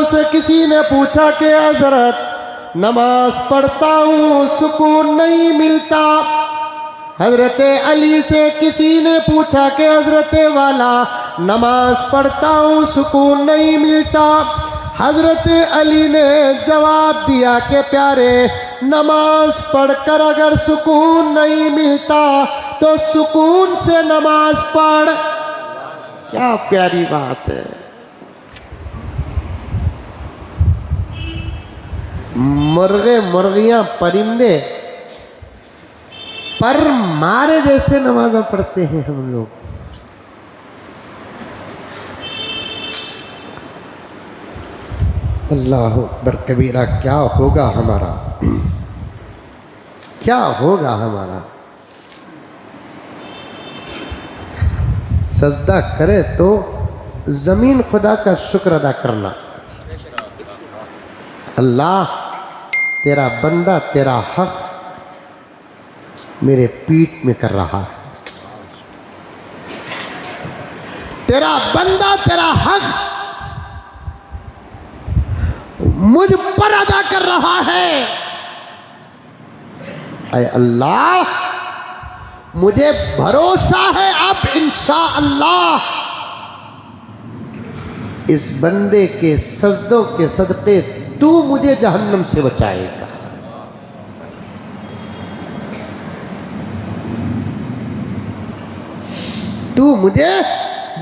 से किसी ने पूछा कि हजरत नमाज पढ़ता हूँ सुकून नहीं मिलता। हजरत अली से किसी ने पूछा कि हजरत वाला नमाज पढ़ता हूँ सुकून नहीं मिलता। हजरत अली ने जवाब दिया कि प्यारे, नमाज पढ़कर अगर सुकून नहीं मिलता तो सुकून से नमाज पढ़। क्या प्यारी बात है। मुर्गे मुर्गियां परिंदे पर मारे जैसे नमाज़ पढ़ते हैं हम लोग। अल्लाह अकबर कबीरा। क्या होगा हमारा, क्या होगा हमारा। सजदा करे तो जमीन खुदा का शुक्र अदा करना। अल्लाह तेरा बंदा तेरा हक मेरे पीठ में कर रहा है, तेरा बंदा तेरा हक मुझ पर अदा कर रहा है। ऐ अल्लाह मुझे भरोसा है अब इंशाअल्लाह इस बंदे के सजदों के सदक़े तू मुझे जहन्नम से बचाएगा। तू मुझे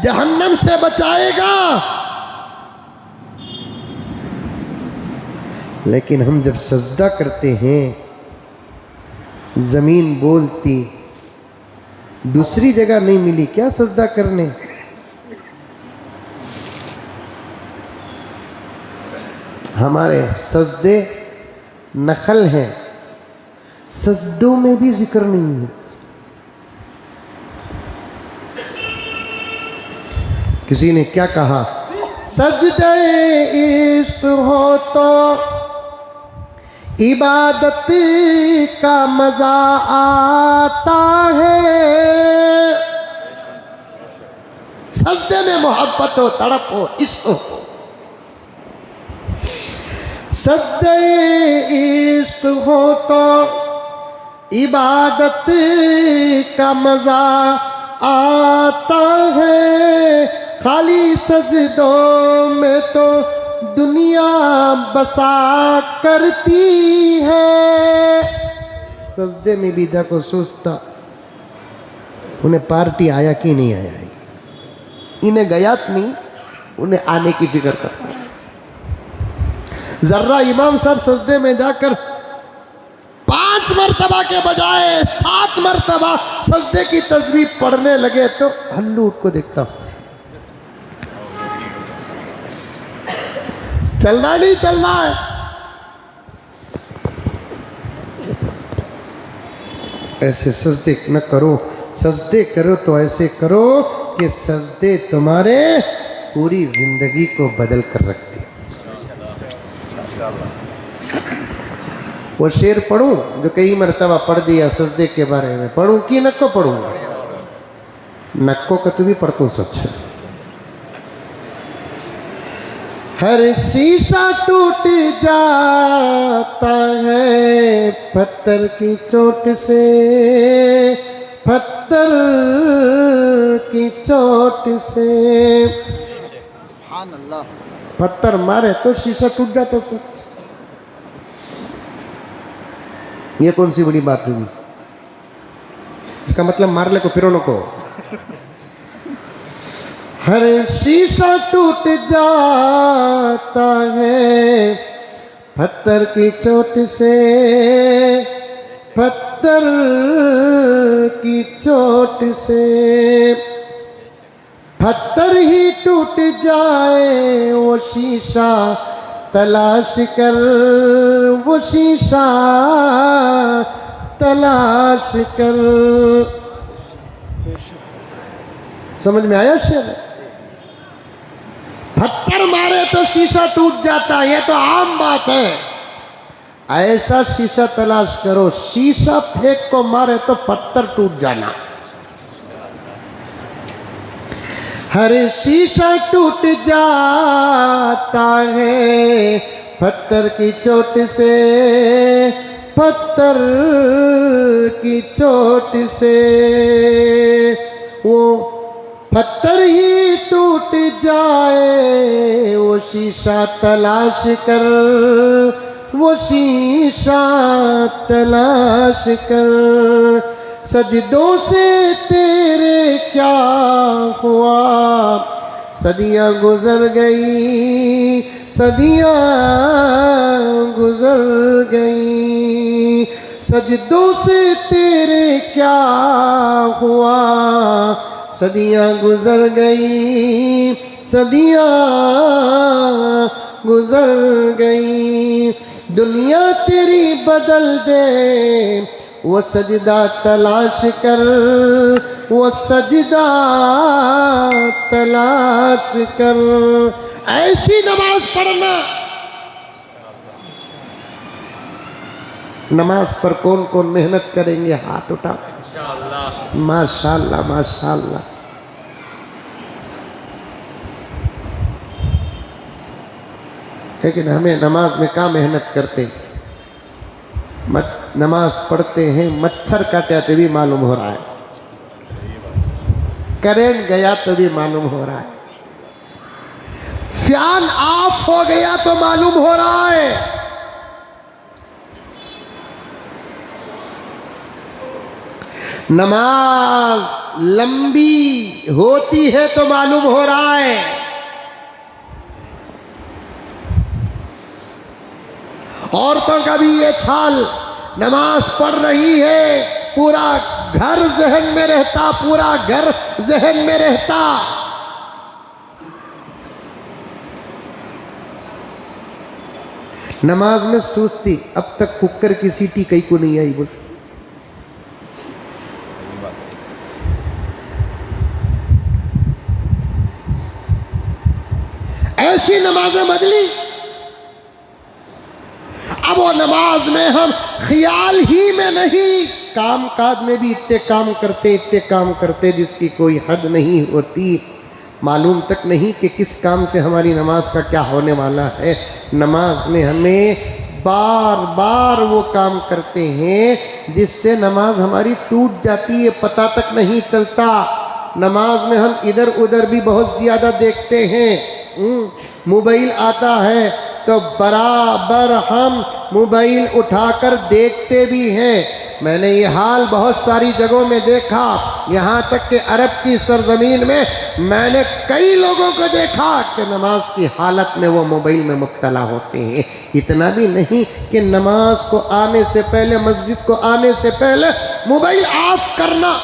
जहन्नम से बचाएगा। लेकिन हम जब सजदा करते हैं जमीन बोलती, दूसरी जगह नहीं मिली क्या सजदा करने। हमारे सजदे नखल हैं, सजदों में भी जिक्र नहीं है। किसी ने क्या कहा, सजदे इश्क हो तो इबादत का मजा आता है। सजदे में मोहब्बत हो, तड़प हो, इश्क हो। सजदे इश्क हो तो इबादत का मजा आता है। खाली सजदों में तो दुनिया बसा करती है। सजदे में भी जाको सोचता उन्हें पार्टी आया कि नहीं आया, इन्हें गया नहीं, उन्हें आने की फिक्र करता है। जर्रा इमाम साहब सजदे में जाकर 5 मरतबा के बजाय 7 मरतबा सजदे की तस्बीह पढ़ने लगे तो हल्लू को देखता हूं, चलना नहीं चलना है। ऐसे सजदे न करो, सजदे करो तो ऐसे करो कि सजदे तुम्हारे पूरी जिंदगी को बदल कर रखते। वो शेर पढ़ूं जो कई मरतबा पढ़ दिया सजदे के बारे में, पढ़ूं कि नक्को पढ़ूं। नक्को का तो भी पढ़तू सच। हर शीशा टूट जाता है पत्थर की चोट से, पत्थर की चोट से। सुभान अल्लाह। पत्थर मारे तो शीशा टूट जाता सच। ये कौन सी बड़ी बात हुई। इसका मतलब मार ले को फिर को। हर शीशा टूट जाता है पत्थर की चोट से, पत्थर की चोट से। पत्थर ही टूट जाए वो शीशा तलाश कर, वो शीशा तलाश कर। समझ में आया शेर। पत्थर मारे तो शीशा टूट जाता, ये तो आम बात है। ऐसा शीशा तलाश करो, शीशा फेंक को मारे तो पत्थर टूट जाना। हर शीशा टूट जाता है पत्थर की चोट से, पत्थर की चोट से वो पत्थर ही टूट जाए, वो शीशा तलाश कर, वो शीशा तलाश कर। सजदों से तेरे क्या हुआ, सदियाँ गुजर गई, सदियाँ गुजर गई। सजदों से तेरे क्या हुआ, सदियाँ गुजर गई, सदियाँ गुजर गई। दुनिया तेरी बदल दे, वो सजदा तलाश कर, वो सजदा तलाश कर। ऐसी नमाज पढ़ना। नमाज पर कौन कौन मेहनत करेंगे, हाथ उठा। माशाअल्लाह माशाअल्लाह। लेकिन हमें नमाज में क्या मेहनत करते, नमाज पढ़ते हैं, मच्छर काटे तो भी मालूम हो रहा है, करंट गया तो भी मालूम हो रहा है, फैन ऑफ हो गया तो मालूम हो रहा है। नमाज लंबी होती है तो मालूम हो रहा है। औरतों का भी ये छाल, नमाज पढ़ रही है, पूरा घर जहन में रहता, पूरा घर जहन में रहता। नमाज में सोचती अब तक कुकर की सीटी कहीं को नहीं आई। बोल ऐसी नमाजें बदली। अब वो नमाज में हम ख्याल ही में नहीं, काम काज में भी इतने काम करते जिसकी कोई हद नहीं होती। मालूम तक नहीं कि किस काम से हमारी नमाज का क्या होने वाला है। नमाज में हमें बार बार वो काम करते हैं जिससे नमाज हमारी टूट जाती है, पता तक नहीं चलता। नमाज में हम इधर उधर भी बहुत ज़्यादा देखते हैं। मोबाइल आता है तो बराबर हम मोबाइल उठाकर देखते भी हैं। मैंने ये हाल बहुत सारी जगहों में देखा, यहाँ तक कि अरब की सरजमीन में मैंने कई लोगों को देखा कि नमाज की हालत में वो मोबाइल में मुब्तला होते हैं। इतना भी नहीं कि नमाज को आने से पहले, मस्जिद को आने से पहले मोबाइल ऑफ करना।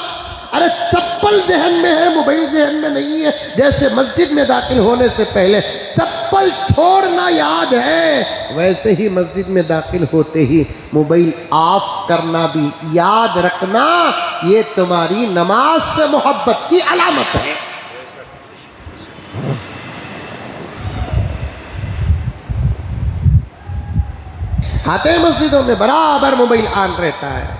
अरे चप्पल जहन में है, मोबाइल जहन में नहीं है। जैसे मस्जिद में दाखिल होने से पहले चप्पल छोड़ना याद है, वैसे ही मस्जिद में दाखिल होते ही मोबाइल ऑफ करना भी याद रखना। ये तुम्हारी नमाज से मोहब्बत की अलामत है। आते मस्जिदों में बराबर मोबाइल ऑन रहता है।